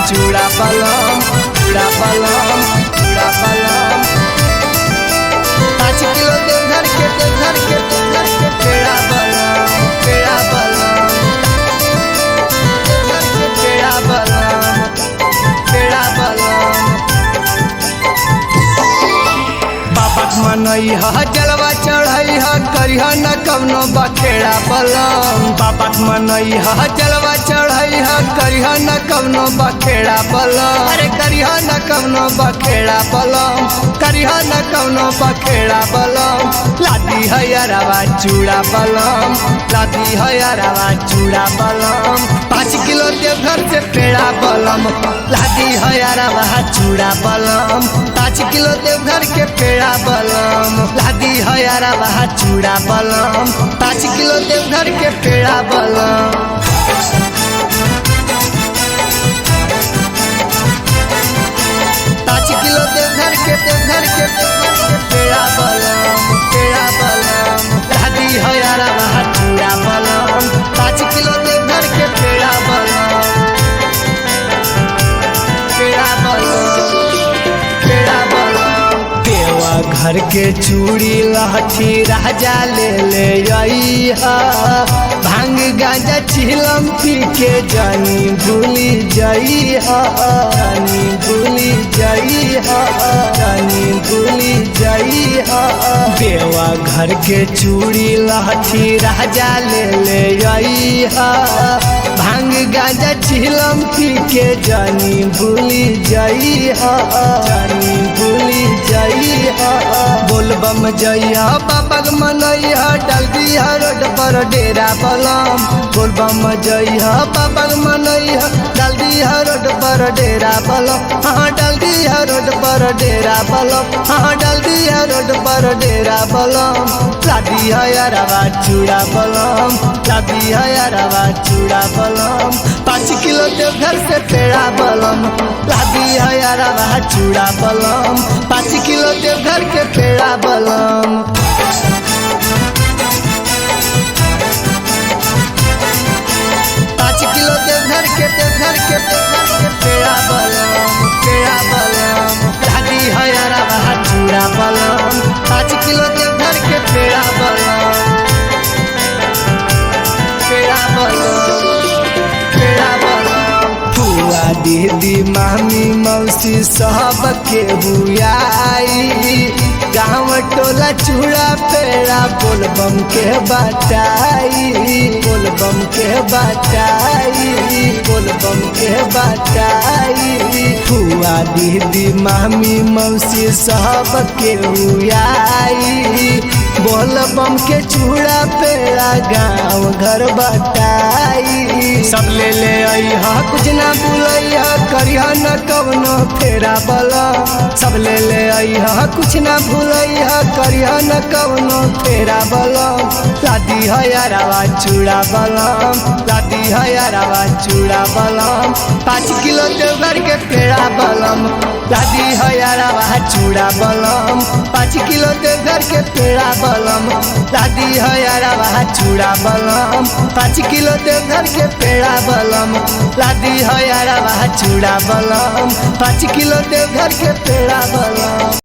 चूड़ा बलम, चूड़ा बलम, चूड़ा बलम। 5 किलो देवघर के पेड़ा बलम, पेड़ा बलम, देवघर के पेड़ा बलम, पेड़ा बलम। बाबा मनई ह जलवा चढ़ई ह करिह न कवनो बखेड़ा बलम। बाबा मनई ह जलवा चढ़ई ह करिह न कवनो बखेड़ा बलम। अरे करिह न कवनो बखेड़ा बलम, करिह न कवनो बखेड़ा बलम। लादी है यारवा चूड़ा बलम, लादी है यारवा चूड़ा बलम। 5 किलो देवघर से पेड़ा बलम, लादी है यारवा चूड़ा बलम। 5 किलो देवघर के पेड़ा बलम, लादी है यारवा चूड़ा बलम। 5 किलो देवघर के पेड़ा बलम। 5 किलो देवघर के पेड़ा बलम, पेड़ा बलम। लादी है यारवा चूड़ा बलम। 5 किलो देवघर के पेड़ा बलम, पेड़ा बलम, पेड़ा बलम। देवा घर के चूड़ी लहठी राजा ले आई हा। भांग गांजा चिलम पी के जानी भूली जाई हा, जानी भूली जाई हा, जानी भूली जाई हा। देवा घर के चूड़ी लहठी राजा ले आई हा। भांग गांजा चिलम पी के जानी भूली जाई हा, जानी भूली जाई हा। बोलबम जइहा बाबा मनइहा डाल दिया रोड पर डेरा बलम। बोलबम जइहा बाबा मनइहा डाल दिया रोड पर डेरा बलम। हाँ डाल दिया रोड पर डेरा बलम, हाँ डाल दिया रोड पर डेरा बलम। लादी है यारवा चूड़ा बलम, लादी है यारवा चूड़ा बलम। 5 किलो देवघर से पेड़ा बलम, लादी है यारवा चूड़ा बलम। 5 किलो देवघर के पेड़ा बलम। 5 किलो देवघर के पेड़ा बलम, पेड़ा बलम। लादी है यारवा चूड़ा बलम। 5 किलो देवघर के पेड़ा बलम, पेड़ा बलम, पेड़ा बलम। बुआ दीदी मामी मौसी सब के बुआई, गाँव टोला चूड़ा पेड़ा बोलबम के बटाई, बोलबम के बटाई, बोलबम के बटाई। बुआ दीदी मामी मौसी सब के बुआई, बोलबम के चूड़ा पेड़ा गाँव घर बटाई। सब ले अइहा कुछ ना भूलइहा करिहा न कवनो फेरा बलम। सब ले अइहा कुछ ना भूलइहा करिहा न कवनो फेरा बलम। लादी है यारवा चूड़ा बलम, लादी है यारवा चूड़ा बलम। 5 किलो देवघर के पेड़ा बलम, लादी है यारवा चूड़ा बलम। 5 किलो देवघर के पेड़ा बलम, लादी है यारवा चूड़ा बलम। 5 किलो देवघर के पेड़ा बलम, लादी है यारवा चूड़ा बलम। 5 किलो देवघर के पेड़ा बलम।